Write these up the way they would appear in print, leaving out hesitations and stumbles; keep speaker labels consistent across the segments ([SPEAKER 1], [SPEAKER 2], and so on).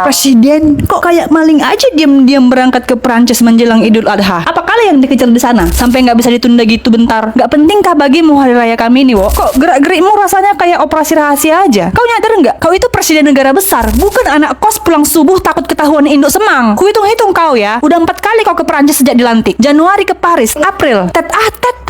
[SPEAKER 1] Presiden kok kayak maling aja diam-diam berangkat ke Prancis menjelang Idul Adha. Apa kali yang dikejar di sana sampai nggak bisa ditunda gitu bentar? Nggak pentingkah bagimu hari raya kami ini, Wo? Kok gerak-gerikmu rasanya kayak operasi rahasia aja? Kau nyadar nggak? Kau itu presiden negara besar, bukan anak kos pulang subuh takut ketahuan induk semang. Kuhitung-hitung kau ya, udah 4 kali kau ke Prancis sejak dilantik. Januari ke Paris, April tet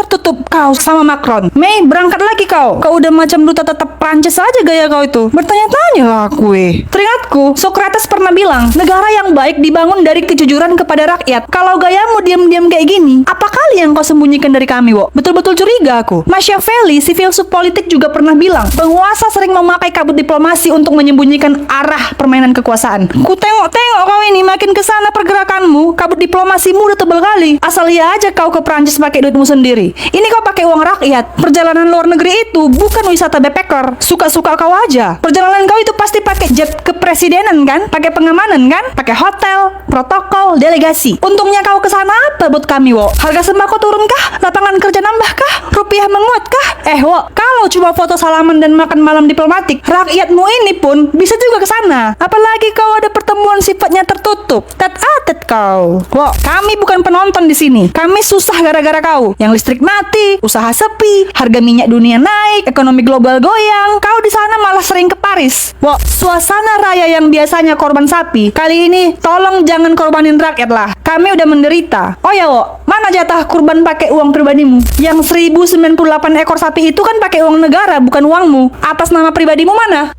[SPEAKER 1] tertutup kau sama Macron. Mei berangkat lagi kau. Kau udah macam duta tetap Prancis aja gaya kau itu. Bertanya-tanya lah kue. Teringatku, Socrates pernah bilang, negara yang baik dibangun dari kejujuran kepada rakyat. Kalau gayamu diam-diam kayak gini, apa kali yang kau sembunyikan dari kami, Wo? Betul-betul curiga aku. Machiavelli, si filsuf politik juga pernah bilang, penguasa sering memakai kabut diplomasi untuk menyembunyikan arah permainan kekuasaan. Ku tengok-tengok kau ini makin kesana pergerakanmu, kabut diplomasimu udah tebal kali. Asal ya aja kau ke Prancis pakai duitmu sendiri. Ini kau pakai uang rakyat. Perjalanan luar negeri itu bukan wisata backpacker. Suka-suka kau aja. Perjalanan kau itu pasti pakai jet kepresidenan kan? Pakai pengamanan kan? Pakai hotel, protokol, delegasi. Untungnya kau kesana apa buat kami, Wo? Harga sembako turun kah? Lapangan kerja nambah kah? Rupiah menguat kah? Wo, kalau cuma foto salaman dan makan malam diplomatik, rakyatmu ini pun bisa juga kesana. Apalagi kau ada pertemuan sifatnya tertutup. Tet kau. Wo, kami bukan penonton di sini. Kami susah gara-gara kau. Yang listrik mati, usaha sepi, harga minyak dunia naik, ekonomi global goyang. Kau di sana malah sering ke Paris. Wo, suasana raya yang biasanya korban sapi, kali ini tolong jangan korbanin rakyat lah. Kami udah menderita. Oh ya, Wo, mana jatah kurban pakai uang pribadimu? Yang 1098 ekor sapi itu kan pakai uang negara, bukan uangmu. Atas nama pribadimu mana?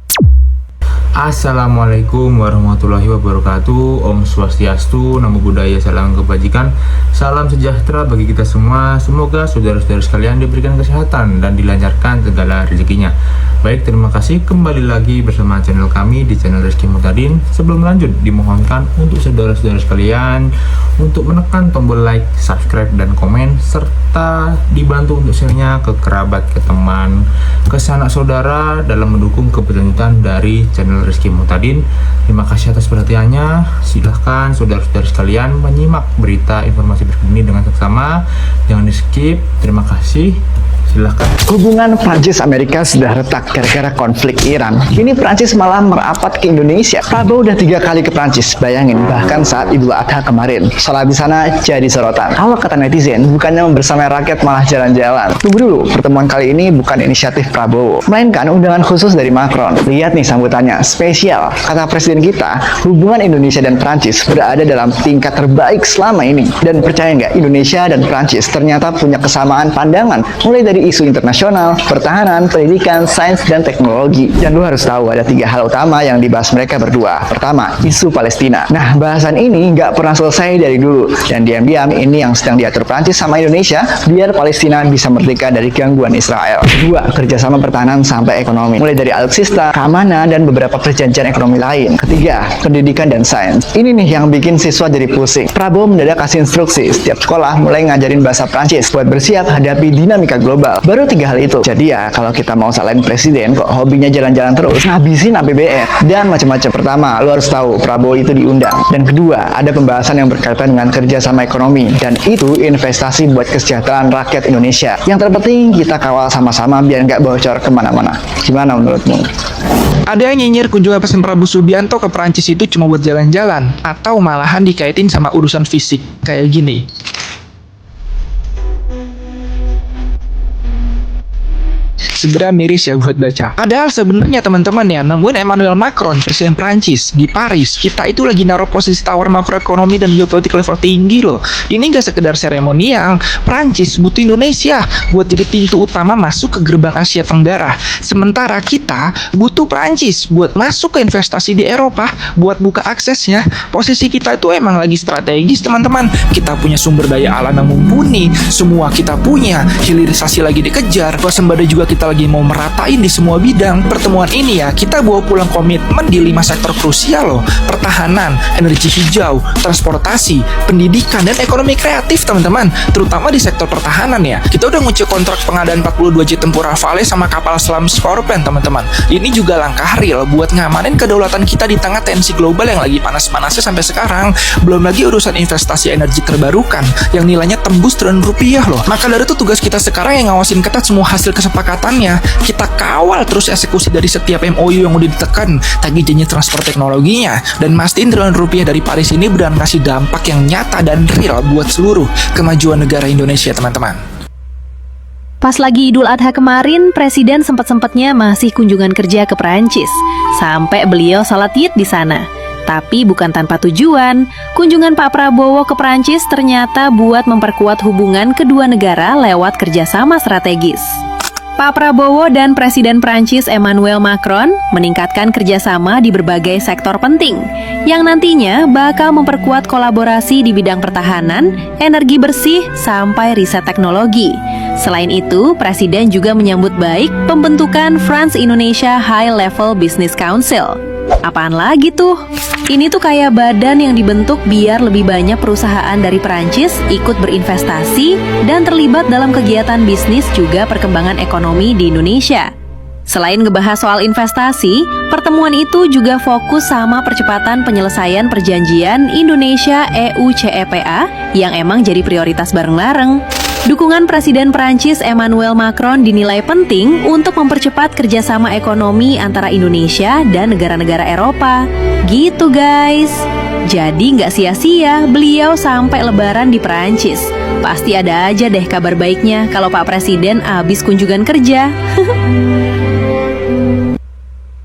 [SPEAKER 2] Assalamualaikum warahmatullahi wabarakatuh. Om Swastiastu, Namo Buddhaya, salam kebajikan, salam sejahtera bagi kita semua. Semoga saudara-saudara sekalian diberikan kesehatan dan dilancarkan segala rezekinya. Baik, terima kasih kembali lagi bersama channel kami di channel Rizky Muhtadin. Sebelum lanjut, dimohonkan untuk saudara-saudara sekalian untuk menekan tombol like, subscribe, dan komen, serta dibantu untuk share-nya ke kerabat, ke teman, ke sanak saudara dalam mendukung keberlanjutan dari channel Rizky Muhtadin. Terima kasih atas perhatiannya. Silahkan saudara-saudara sekalian menyimak berita informasi berikut ini dengan seksama, jangan di skip. Terima kasih. Silahkan.
[SPEAKER 3] Hubungan Prancis-Amerika sudah retak gara-gara konflik Iran. Kini Prancis malah merapat ke Indonesia. Prabowo udah 3 kali ke Prancis. Bayangin, bahkan saat Idul Adha kemarin. Sholat di sana jadi sorotan. Kalau kata netizen, bukannya membersamai rakyat malah jalan-jalan. Tunggu dulu, pertemuan kali ini bukan inisiatif Prabowo, melainkan undangan khusus dari Macron. Lihat nih sambutannya, spesial. Kata presiden kita, hubungan Indonesia dan Prancis berada dalam tingkat terbaik selama ini. Dan percaya nggak, Indonesia dan Prancis ternyata punya kesamaan pandangan, mulai dari isu internasional, pertahanan, pendidikan, sains, dan teknologi. Dan lu harus tahu ada 3 hal utama yang dibahas mereka berdua. Pertama, isu Palestina. Nah, bahasan ini nggak pernah selesai dari dulu. Dan diam-diam ini yang sedang diatur Prancis sama Indonesia biar Palestina bisa merdeka dari gangguan Israel. Kedua, kerjasama pertahanan sampai ekonomi. Mulai dari alutsista, keamanan, dan beberapa perjanjian ekonomi lain. Ketiga, pendidikan dan sains. Ini nih yang bikin siswa jadi pusing. Prabowo mendadak kasih instruksi setiap sekolah mulai ngajarin bahasa Prancis buat bersiap hadapi dinamika global. Baru 3 hal itu. Jadi ya, kalau kita mau salahin presiden kok hobinya jalan-jalan terus, ngabisin APBN dan macam-macam. Pertama, lu harus tahu Prabowo itu diundang. Dan kedua, ada pembahasan yang berkaitan dengan kerjasama ekonomi. Dan itu investasi buat kesejahteraan rakyat Indonesia. Yang terpenting kita kawal sama-sama biar nggak bocor kemana-mana. Gimana menurutmu?
[SPEAKER 4] Ada yang nyinyir kunjungan Presiden Prabowo Subianto ke Prancis itu cuma buat jalan-jalan, atau malahan dikaitin sama urusan fisik. Kayak gini. Sebenarnya miris ya buat baca. Padahal sebenarnya teman-teman ya, nungguin Emmanuel Macron, presiden Prancis di Paris, kita itu lagi naruh posisi tawar makroekonomi dan geopolitik level tinggi loh. Ini gak sekedar seremonial. Prancis butuh Indonesia buat jadi pintu utama masuk ke gerbang Asia Tenggara. Sementara kita butuh Prancis buat masuk ke investasi di Eropa, buat buka aksesnya. Posisi kita itu emang lagi strategis teman-teman. Kita punya sumber daya alam yang mumpuni, semua kita punya, hilirisasi lagi dikejar, swasembada juga kita lagi mau meratain di semua bidang. Pertemuan ini ya, kita bawa pulang komitmen di 5 sektor krusial loh. Pertahanan, energi hijau, transportasi, pendidikan, dan ekonomi kreatif teman-teman. Terutama di sektor pertahanan ya. Kita udah ngucap kontrak pengadaan 42 jet tempur Rafale sama kapal selam Scorpion teman-teman. Ini juga langkah real buat ngamanin kedaulatan kita di tengah tensi global yang lagi panas-panasnya sampai sekarang. Belum lagi urusan investasi energi terbarukan yang nilainya tembus triliunan rupiah loh. Maka dari itu tugas kita sekarang yang ngawasin ketat semua hasil kesepakatan Pokoknya kita kawal terus eksekusi dari setiap MOU yang udah ditekan, tagih janji transfer teknologinya, dan mastiin triliun rupiah dari Paris ini benar kasih dampak yang nyata dan real buat seluruh kemajuan negara Indonesia, teman-teman.
[SPEAKER 5] Pas lagi Idul Adha kemarin, Presiden sempat-sempatnya masih kunjungan kerja ke Perancis. Sampai beliau salat Id di sana. Tapi bukan tanpa tujuan, kunjungan Pak Prabowo ke Perancis ternyata buat memperkuat hubungan kedua negara lewat kerjasama strategis. Pak Prabowo dan Presiden Prancis Emmanuel Macron meningkatkan kerjasama di berbagai sektor penting yang nantinya bakal memperkuat kolaborasi di bidang pertahanan, energi bersih, sampai riset teknologi. Selain itu, Presiden juga menyambut baik pembentukan France-Indonesia High Level Business Council. Apaan lagi tuh? Ini tuh kayak badan yang dibentuk biar lebih banyak perusahaan dari Perancis ikut berinvestasi dan terlibat dalam kegiatan bisnis juga perkembangan ekonomi di Indonesia. Selain ngebahas soal investasi, pertemuan itu juga fokus sama percepatan penyelesaian perjanjian Indonesia-EU CEPA yang emang jadi prioritas bareng-bareng. Dukungan Presiden Prancis Emmanuel Macron dinilai penting untuk mempercepat kerjasama ekonomi antara Indonesia dan negara-negara Eropa. Gitu guys. Jadi nggak sia-sia beliau sampai lebaran di Prancis. Pasti ada aja deh kabar baiknya kalau Pak Presiden abis kunjungan kerja.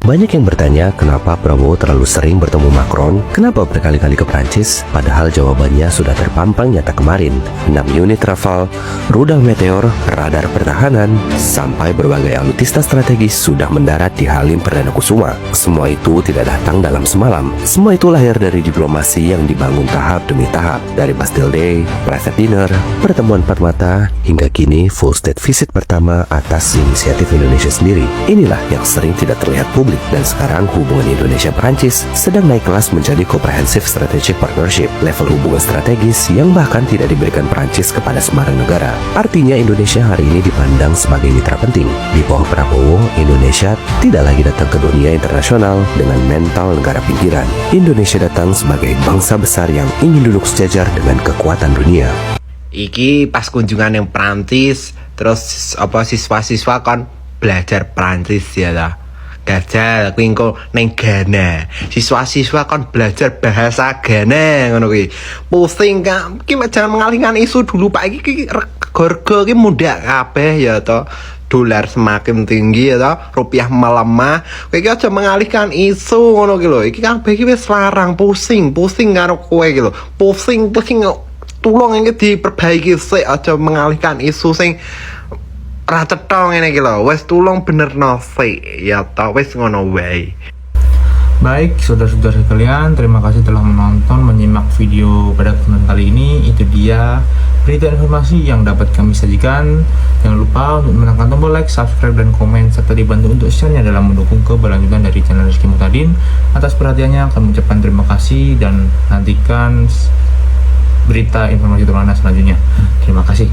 [SPEAKER 6] Banyak yang bertanya kenapa Prabowo terlalu sering bertemu Macron, kenapa berkali-kali ke Prancis, padahal jawabannya sudah terpampang nyata kemarin. 6 unit Rafale, rudal Meteor, radar pertahanan, sampai berbagai alutsista strategis sudah mendarat di Halim Perdana Kusuma. Semua itu tidak datang dalam semalam. Semua itu lahir dari diplomasi yang dibangun tahap demi tahap. Dari Bastille Day, private dinner, pertemuan empat mata, hingga kini full state visit pertama atas inisiatif Indonesia sendiri. Inilah yang sering tidak terlihat publik. Dan sekarang hubungan Indonesia-Perancis sedang naik kelas menjadi Comprehensive Strategic Partnership, level hubungan strategis yang bahkan tidak diberikan Perancis kepada sembarang negara. Artinya Indonesia hari ini dipandang sebagai mitra penting. Di bawah Prabowo, Indonesia tidak lagi datang ke dunia internasional dengan mental negara pinggiran. Indonesia datang sebagai bangsa besar yang ingin duduk sejajar dengan kekuatan dunia.
[SPEAKER 7] Iki pas kunjungan yang Prancis, terus apa siswa-siswa kan belajar Prancis ya lah. Gajal kuwi engko ning Ghana. Siswa-siswa kon belajar bahasa Ghana ngono kuwi. Pusing Kak. Ki jangan mengalihkan isu dulu Pak. Iki harga ki mudah kabeh ya to. Dolar semakin tinggi ya to, rupiah melemah. Kowe iki aja mengalihkan isu ngono ki lho. Iki kabeh iki wis larang, pusing karo kowe ki lho. Pusing tulung iki diperbaiki sik, aja mengalihkan isu sing rathetong ngene iki lho, wis tulung benerno sik ya ta, wis ngono wae.
[SPEAKER 2] Baik, saudara-saudara sekalian, terima kasih telah menonton, menyimak video pada kesempatan kali ini. Itu dia berita informasi yang dapat kami sajikan. Jangan lupa untuk menekan tombol like, subscribe, dan komen, serta dibantu untuk share-nya dalam mendukung keberlanjutan dari channel Rizky Muhtadin. Atas perhatiannya, kami ucapkan terima kasih dan nantikan berita informasi terbaru selanjutnya. Terima kasih.